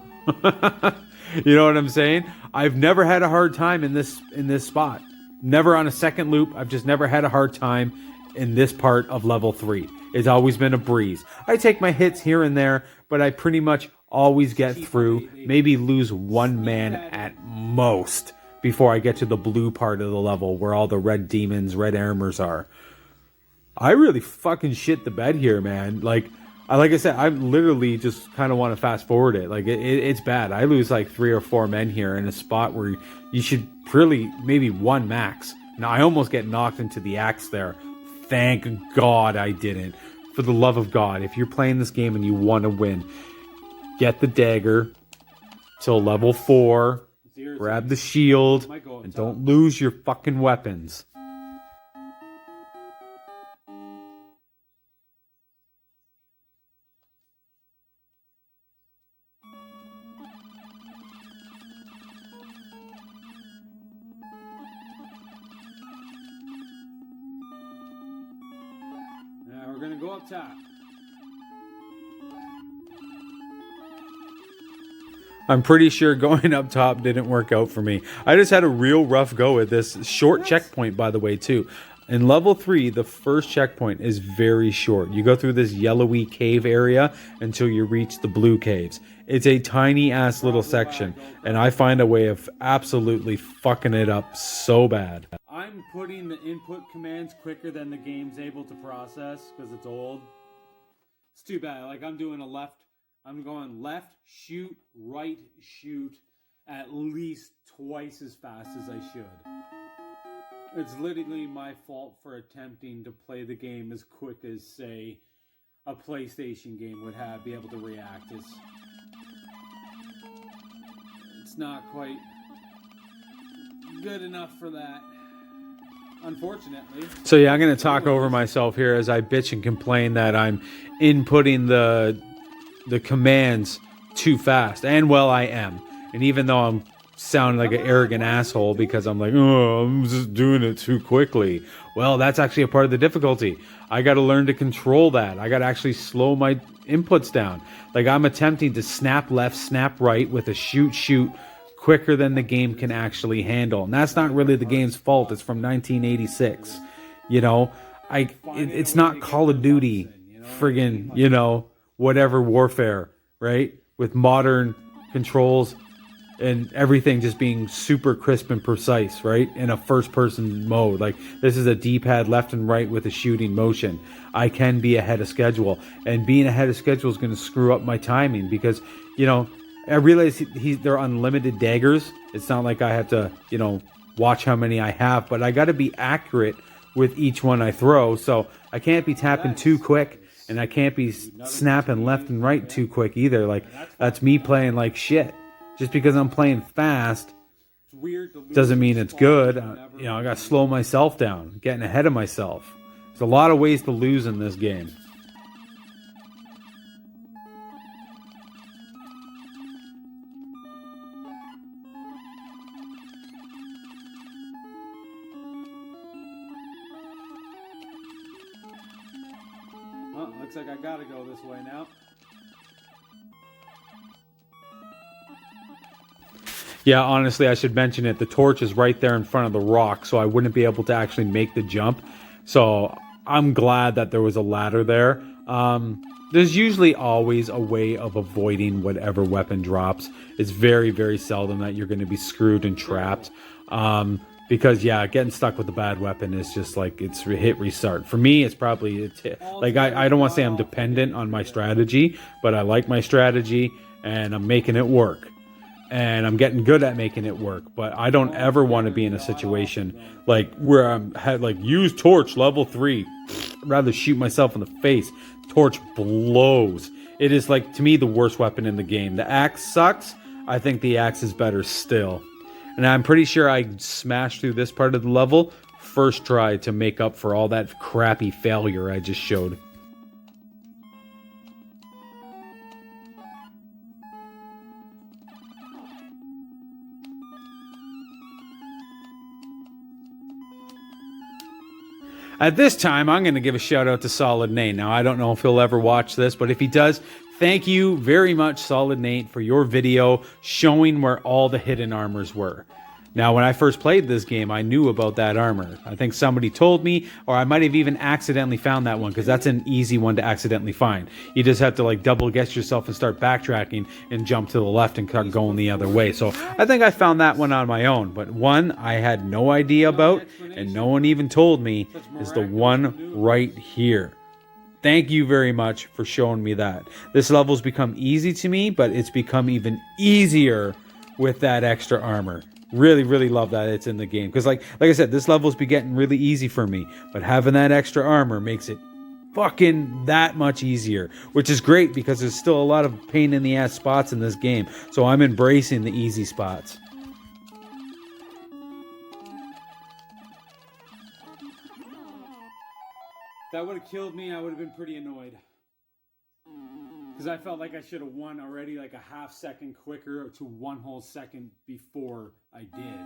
You know what I'm saying? I've never had a hard time in this spot. Never on a second loop. I've just never had a hard time in this part of level 3. It's always been a breeze. I take my hits here and there, but I pretty much always get through. Maybe lose one man at most before I get to the blue part of the level where all the red demons, red armors are. I really fucking shit the bed here, man. Like I said, I literally just kind of want to fast forward it. Like it's bad. I lose like 3 or 4 men here in a spot where you should really maybe 1 max. Now I almost get knocked into the axe there. Thank God I didn't. For the love of God, if you're playing this game and you want to win, get the dagger till level 4. Grab the shield and don't lose your fucking weapons. We're gonna go up top. I'm pretty sure going up top didn't work out for me. I just had a real rough go at this short checkpoint, by the way, too. In level 3, the first checkpoint is very short. You go through this yellowy cave area until you reach the blue caves. It's a tiny ass little section, and I find a way of absolutely fucking it up so bad. I'm putting the input commands quicker than the game's able to process because it's old. It's too bad. Like I'm going left, shoot, right, shoot, at least twice as fast as I should. It's literally my fault for attempting to play the game as quick as, say, a PlayStation game would be able to react. It's not quite good enough for that, unfortunately. So yeah, I'm going to talk over myself here as I bitch and complain that I'm inputting the commands too fast. And well, I am. And even though I'm sounding like an arrogant asshole because I'm like, oh, I'm just doing it too quickly. Well, that's actually a part of the difficulty. I got to learn to control that. I got to actually slow my inputs down. Like I'm attempting to snap left, snap right with a shoot quicker than the game can actually handle. And that's not really the game's fault. It's from 1986. You know, it's not Call of Duty friggin', you know, whatever warfare, right? With modern controls and everything just being super crisp and precise, right? In a first-person mode. Like, this is a D-pad left and right with a shooting motion. I can be ahead of schedule. And being ahead of schedule is going to screw up my timing because, you know, I realize they're unlimited daggers. It's not like I have to, you know, watch how many I have. But I got to be accurate with each one I throw. So I can't be tapping too quick. And I can't be snapping left and right too quick either. Like, that's me playing like shit. Just because I'm playing fast doesn't mean it's good. You know, I got to slow myself down, getting ahead of myself. There's a lot of ways to lose in this game. Oh, looks like I gotta go this way now. Yeah, honestly, I should mention it. The torch is right there in front of the rock, so I wouldn't be able to actually make the jump. So I'm glad that there was a ladder there. There's usually always a way of avoiding whatever weapon drops. It's very, very seldom that you're going to be screwed and trapped. Because, yeah, getting stuck with a bad weapon is just like, it's hit restart. For me, it's probably, like, I don't want to say I'm dependent on my strategy, but I like my strategy, and I'm making it work. And I'm getting good at making it work, but I don't ever want to be in a situation like where I'm use torch level 3. I'd rather shoot myself in the face. Torch blows. It is like, to me, the worst weapon in the game. The axe sucks. I think the axe is better still. And I'm pretty sure I smashed through this part of the level first try to make up for all that crappy failure I just showed. At this time, I'm going to give a shout out to Solid Nate. Now, I don't know if he'll ever watch this, but if he does, thank you very much, Solid Nate, for your video showing where all the hidden armors were. Now, when I first played this game, I knew about that armor. I think somebody told me, or I might have even accidentally found that one, because that's an easy one to accidentally find. You just have to like double guess yourself and start backtracking and jump to the left and start going the other way. So I think I found that one on my own. But one I had no idea about, and no one even told me, is the one right here. Thank you very much for showing me that. This level's become easy to me, but it's become even easier with that extra armor. Really, really love that it's in the game. Because like I said, this level's been getting really easy for me. But having that extra armor makes it fucking that much easier. Which is great because there's still a lot of pain in the ass spots in this game. So I'm embracing the easy spots. If that would have killed me, I would have been pretty annoyed. Because I felt like I should have won already like a half second quicker to 1 whole second before I did.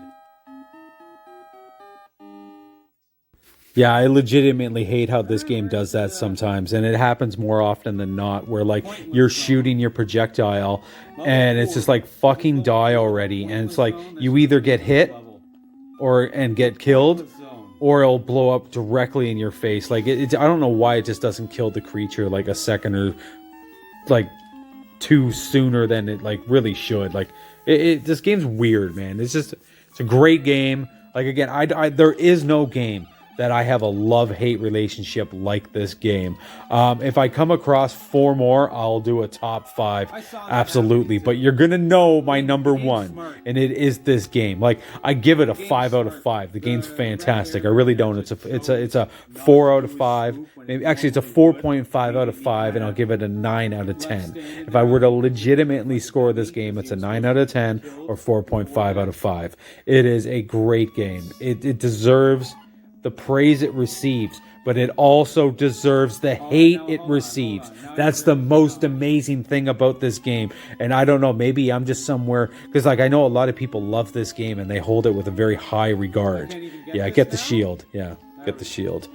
Yeah, I legitimately hate how this game does that sometimes. And it happens more often than not where like you're shooting your projectile and it's just like fucking die already. And it's like you either get hit and get killed, or it'll blow up directly in your face. Like I don't know why it just doesn't kill the creature like a second or like too sooner than it like really should. Like this game's weird, man. It's a great game. Like again, there is no game that I have a love-hate relationship like this game. If I come across 4 more, I'll do a top 5. Absolutely. But you're going to know my number 1. And it is this game. Like, I give it a 5 out of 5. The game's fantastic. I really don't. It's a 4 out of 5. Maybe, actually, it's a 4.5 out of 5. And I'll give it a 9 out of 10. If I were to legitimately score this game, it's a 9 out of 10 or 4.5 out of 5. It is a great game. It deserves the praise it receives, but it also deserves the hate it receives. That's the most amazing thing about this game. And I don't know, maybe I'm just somewhere, because like I know a lot of people love this game and they hold it with a very high regard. Yeah, get the shield. Yeah, get the shield.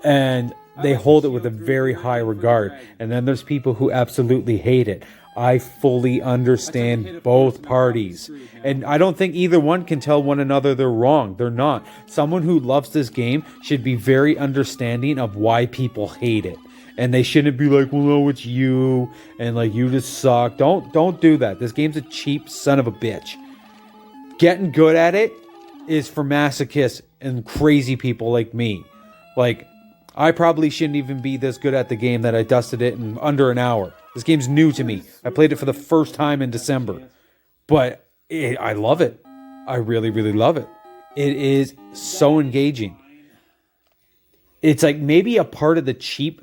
And they hold it with a very high regard. And then there's people who absolutely hate it. I fully understand both parties. And I don't think either one can tell one another they're wrong. They're not. Someone who loves this game should be very understanding of why people hate it. And they shouldn't be like, well, no, it's you. And like, you just suck. Don't do that. This game's a cheap son of a bitch. Getting good at it is for masochists and crazy people like me. Like, I probably shouldn't even be this good at the game that I dusted it in under an hour. This game's new to me. I played it for the first time in December. But I love it. I really, really love it. It is so engaging. It's like maybe a part of the cheap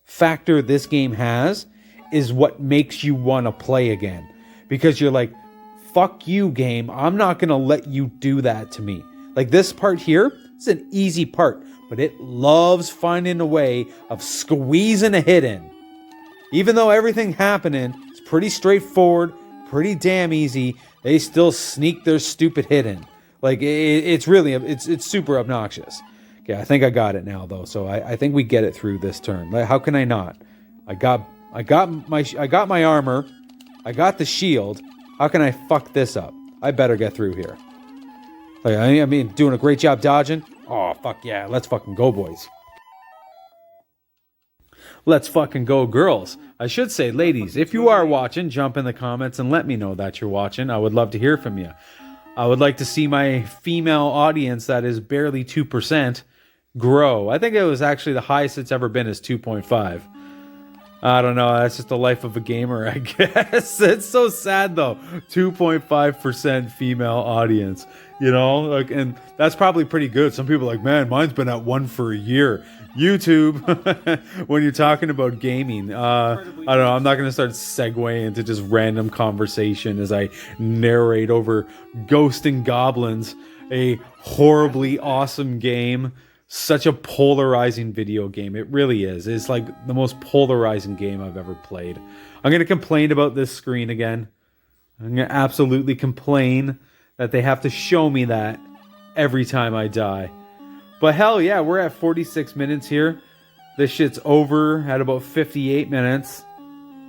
factor this game has is what makes you want to play again. Because you're like, fuck you, game. I'm not going to let you do that to me. Like this part here, it's an easy part. but it loves finding a way of squeezing a hit in. Even though everything happening is pretty straightforward, pretty damn easy, they still sneak their stupid hit in. Like, it's really, it's super obnoxious. Okay, I think I got it now, though, so I think we get it through this turn. Like, how can I not? I got my armor. I got the shield. How can I fuck this up? I better get through here. Like, I mean, doing a great job dodging. Oh, fuck yeah. Let's fucking go, boys. Let's fucking go, girls. I should say, ladies, if you are watching, jump in the comments and let me know that you're watching. I would love to hear from you. I would like to see my female audience that is barely 2% grow. I think it was actually the highest it's ever been is 2.5. I don't know. That's just the life of a gamer, I guess. It's so sad, though. 2.5% female audience. You know? Like, and that's probably pretty good. Some people are like, man, mine's been at 1 for a year. YouTube, when you're talking about gaming. I don't know. I'm not going to start segueing into just random conversation as I narrate over Ghost and Goblins, a horribly awesome game. Such a polarizing video game. It really is. It's like the most polarizing game I've ever played. I'm going to complain about this screen again. I'm going to absolutely complain that they have to show me that every time I die. But hell yeah, we're at 46 minutes here. This shit's over at about 58 minutes.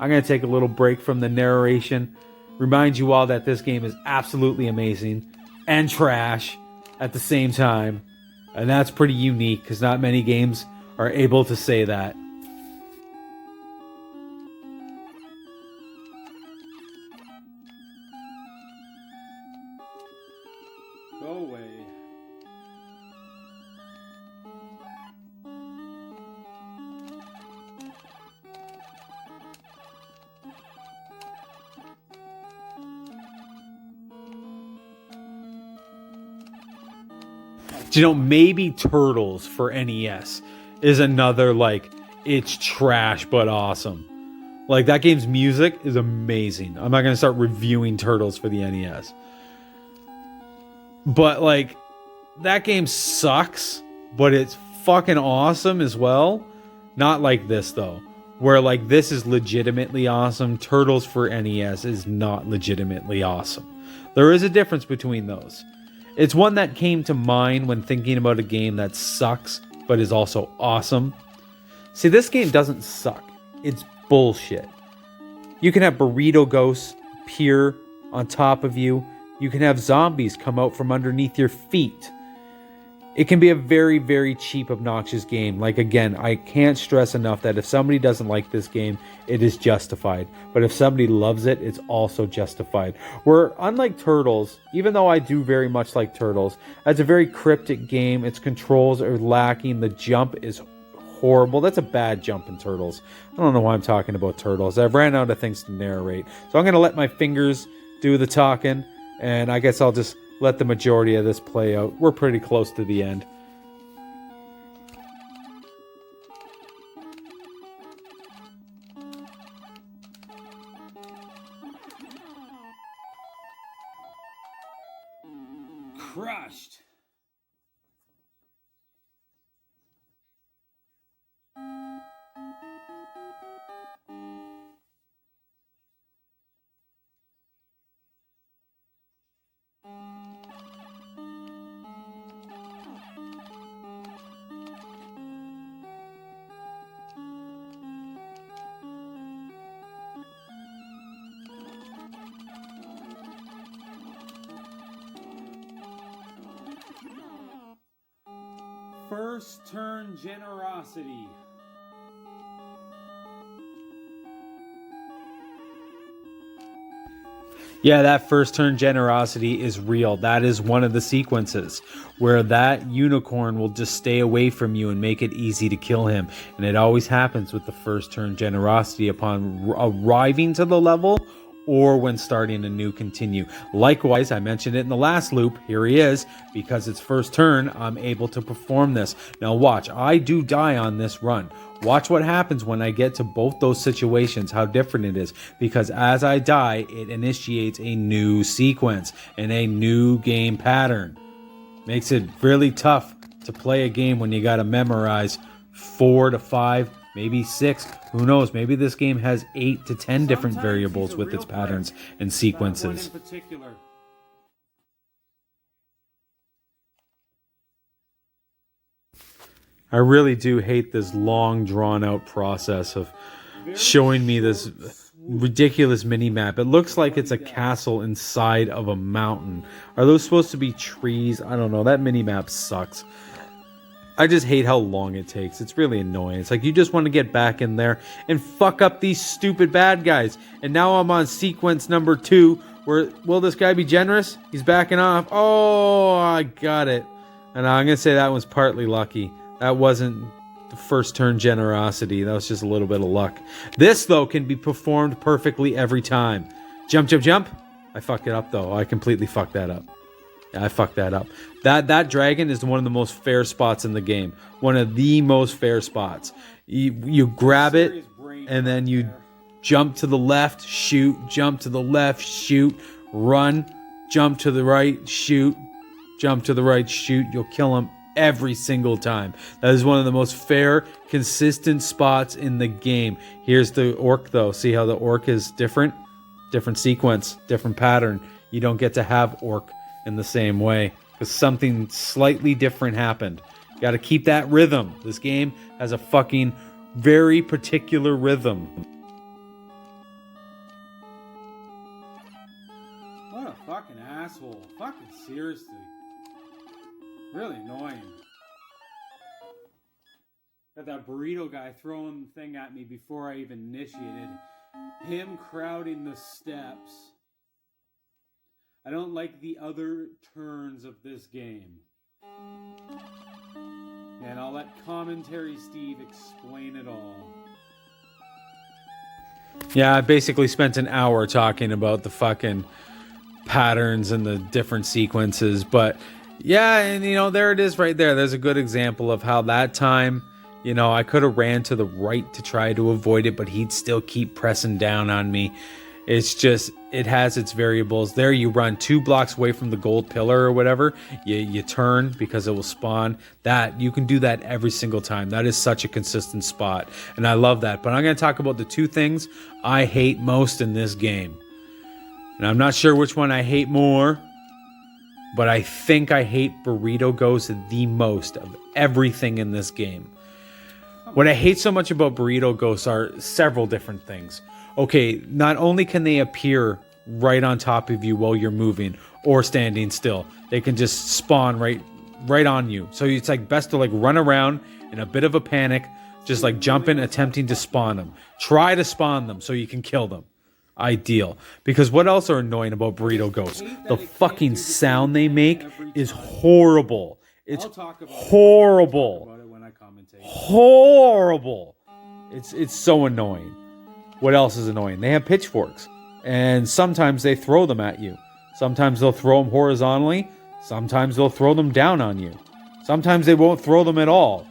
I'm going to take a little break from the narration. Remind you all that this game is absolutely amazing and trash at the same time. And that's pretty unique because not many games are able to say that. Go away. You know, maybe Turtles for NES is another, like, it's trash but awesome. Like, that game's music is amazing. I'm not going to start reviewing Turtles for the NES. But, like, that game sucks, but it's fucking awesome as well. Not like this, though. Where, like, this is legitimately awesome. Turtles for NES is not legitimately awesome. There is a difference between those. It's one that came to mind when thinking about a game that sucks, but is also awesome. See, this game doesn't suck. It's bullshit. You can have burrito ghosts appear on top of you. You can have zombies come out from underneath your feet. It can be a very, very cheap, obnoxious game. Like, again, I can't stress enough that if somebody doesn't like this game, it is justified. But if somebody loves it, it's also justified. Where, unlike Turtles, even though I do very much like Turtles, it's a very cryptic game. Its controls are lacking. The jump is horrible. That's a bad jump in Turtles. I don't know why I'm talking about Turtles. I've ran out of things to narrate. So I'm going to let my fingers do the talking. And I guess I'll just let the majority of this play out. We're pretty close to the end. Crushed. First turn generosity. Yeah, that first turn generosity is real. That is one of the sequences where that unicorn will just stay away from you and make it easy to kill him. And it always happens with the first turn generosity upon arriving to the level or when starting a new continue. Likewise, I mentioned it in the last loop. Here he is. Because it's first turn, I'm able to perform this. Now watch, I do die on this run. Watch what happens when I get to both those situations, how different it is. Because as I die, it initiates a new sequence and a new game pattern. Makes it really tough to play a game when you got to memorize 4 to 5, maybe 6. Who knows? Maybe this game has 8 to 10 different Sometimes variables he's a with real its patterns player. and That sequences. one in particular. I really do hate this long, drawn-out process of showing me this ridiculous mini-map. It looks like it's a castle inside of a mountain. Are those supposed to be trees? I don't know. That mini-map sucks. I just hate how long it takes. It's really annoying. It's like you just want to get back in there and fuck up these stupid bad guys. And now I'm on sequence number 2 where, will this guy be generous? He's backing off. Oh, I got it. And I'm going to say that one's partly lucky. That wasn't the first turn generosity. That was just a little bit of luck. This, though, can be performed perfectly every time. Jump, jump, jump. I fucked it up, though. I completely fucked that up. Yeah, I fucked that up. That dragon is one of the most fair spots in the game. One of the most fair spots. You grab it, and then you jump to the left, shoot, jump to the left, shoot, run, jump to the right, shoot, jump to the right, shoot. You'll kill him every single time. That is one of the most fair, consistent spots in the game. Here's the orc, though. See how the orc is different? Different sequence, different pattern. You don't get to have orc in the same way because something slightly different happened. You got to keep that rhythm. This game has a fucking very particular rhythm. What a fucking asshole. Fucking seriously. Really annoying. Got that burrito guy throwing the thing at me before I even initiated. Him crowding the steps. I don't like the other turns of this game. And I'll let Commentary Steve explain it all. Yeah, I basically spent an hour talking about the fucking patterns and the different sequences, but yeah, and there it is right there. There's a good example of how that time, I could have ran to the right to try to avoid it, but he'd still keep pressing down on me. It's just, it has its variables. There you run 2 blocks away from the gold pillar or whatever. You turn because it will spawn. That, you can do that every single time. That is such a consistent spot. And I love that. But I'm going to talk about the 2 things I hate most in this game. And I'm not sure which one I hate more, but I think I hate Burrito Ghost the most of everything in this game. What I hate so much about Burrito Ghosts are several different things. Okay, not only can they appear right on top of you while you're moving or standing still, they can just spawn right on you. So it's like best to run around in a bit of a panic, just jumping, attempting to spawn them. Try to spawn them so you can kill them. Ideal. Because what else are annoying about Burrito Ghosts? The fucking sound they make is horrible. It's horrible. Horrible. It's so annoying. What else is annoying? They have pitchforks, and sometimes they throw them at you. Sometimes they'll throw them horizontally. Sometimes they'll throw them down on you. Sometimes they won't throw them at all.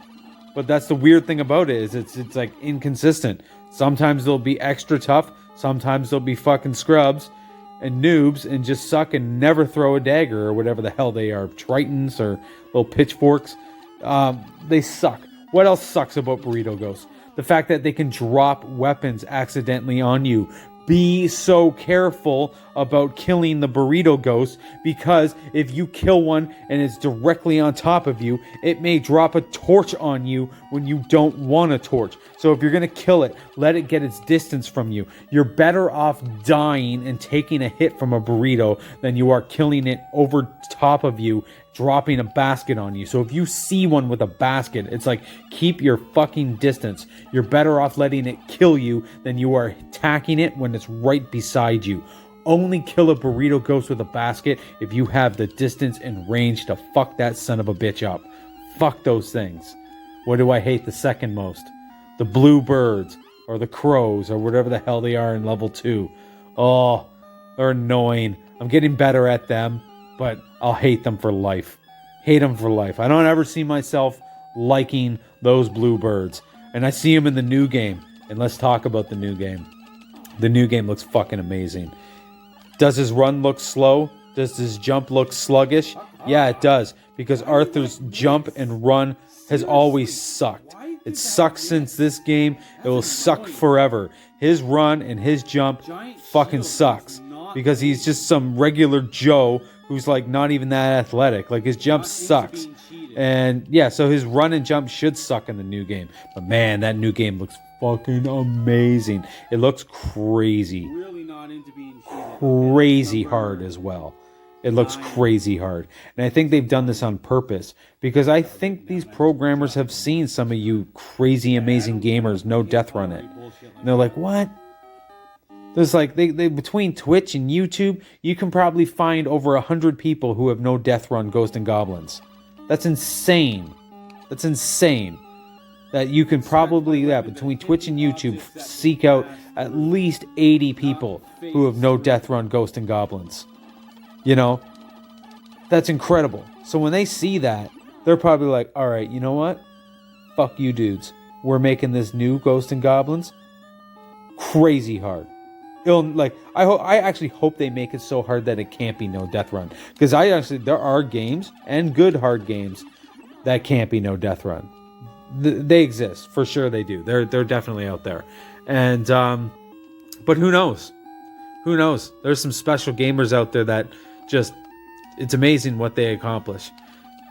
But that's the weird thing about it, is it's inconsistent. Sometimes they'll be extra tough. Sometimes they'll be fucking scrubs and noobs and just suck and never throw a dagger or whatever the hell they are. Tritons or little pitchforks. They suck. What else sucks about Burrito Ghosts? The fact that they can drop weapons accidentally on you. Be so careful about killing the Burrito Ghost, because if you kill one and it's directly on top of you, it may drop a torch on you when you don't want a torch. So if you're going to kill it, let it get its distance from you. You're better off dying and taking a hit from a burrito than you are killing it over top of you, dropping a basket on you. So if you see one with a basket, it's keep your fucking distance. You're better off letting it kill you than you are attacking it when it's right beside you. Only kill a Burrito Ghost with a basket if you have the distance and range to fuck that son of a bitch up. Fuck those things. What do I hate the second most? The blue birds, or the crows, or whatever the hell they are in level 2. Oh, they're annoying. I'm getting better at them, but I'll hate them for life. Hate them for life. I don't ever see myself liking those blue birds. And I see them in the new game. And let's talk about the new game. The new game looks fucking amazing. Does his run look slow? Does his jump look sluggish? Yeah, it does. because Arthur's jump and run has always sucked. It sucks since this game. It will suck forever. His run and his jump fucking sucks because he's just some regular Joe who's like not even that athletic. Like his jump sucks. And yeah, so his run and jump should suck in the new game. But man, that new game looks fucking amazing. It looks crazy. Really not into being cheated. Crazy hard as well. It looks crazy hard. And I think they've done this on purpose because I think these programmers have seen some of you crazy amazing gamers no death run it. And they're like, what? There's like they between Twitch and YouTube, you can probably find over 100 people who have no death run Ghost and Goblins. That's insane. That's insane. That you can probably, between Twitch and YouTube, seek out at least 80 people who have no death run Ghost and Goblins. You know? That's incredible. So when they see that, they're probably like, alright, you know what? Fuck you dudes. We're making this new Ghost and Goblins crazy hard. I actually hope they make it so hard that it can't be no death run. Because there are games, and good hard games, that can't be no death run. They exist, for sure they do. They're definitely out there. And, but who knows? Who knows? There's some special gamers out there that just, it's amazing what they accomplish.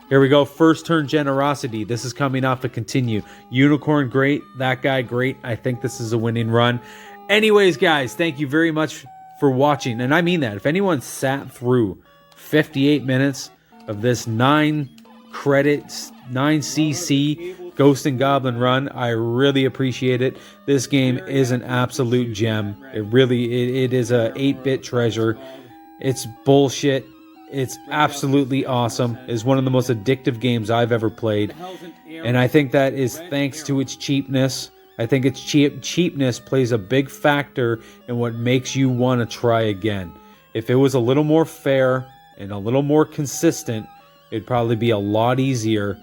Here we go, first turn generosity. This is coming off a continue. Unicorn, great. That guy, great. I think this is a winning run. Anyways, guys, thank you very much for watching. And I mean that. If anyone sat through 58 minutes of this 9 credits, 9cc Ghost and Goblin run, I really appreciate it. This game is an absolute gem. It is a 8-bit treasure. It's bullshit. It's absolutely awesome. It's one of the most addictive games I've ever played. And I think that is thanks to its cheapness. I think its cheapness plays a big factor in what makes you want to try again. If it was a little more fair and a little more consistent, it'd probably be a lot easier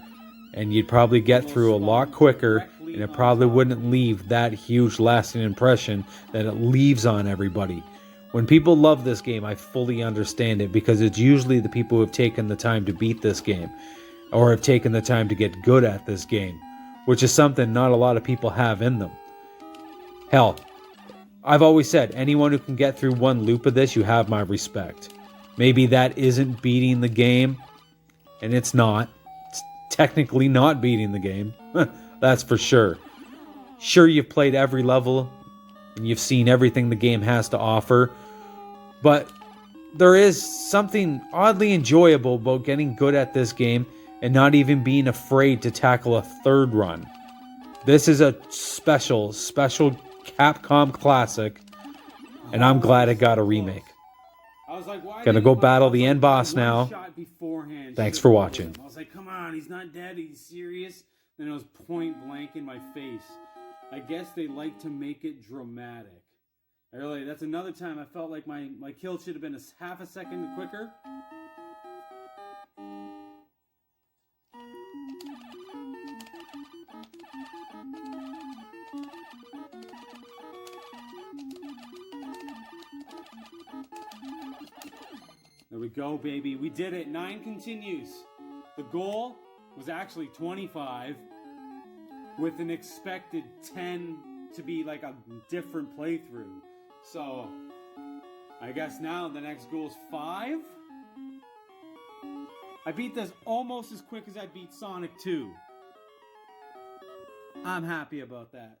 and you'd probably get through a lot quicker, and it probably wouldn't leave that huge lasting impression that it leaves on everybody. When people love this game, I fully understand it because it's usually the people who have taken the time to beat this game or have taken the time to get good at this game, which is something not a lot of people have in them. Hell, I've always said, anyone who can get through one loop of this, you have my respect. Maybe that isn't beating the game, and it's not. It's technically not beating the game. That's for sure. Sure, you've played every level, and you've seen everything the game has to offer, but there is something oddly enjoyable about getting good at this game and not even being afraid to tackle a third run. This is a special Capcom classic, and I'm glad it got a remake. Gonna go battle the end boss now. Thanks for watching. I was like, come on, he's not dead, he's serious. Then it was point blank in my face. I guess they like to make it dramatic. That's another time I felt like my kill should have been half a second quicker. There we go, baby. We did it. 9 continues. The goal was actually 25 with an expected 10 to be like a different playthrough. So, I guess now the next goal is 5. I beat this almost as quick as I beat Sonic 2. I'm happy about that.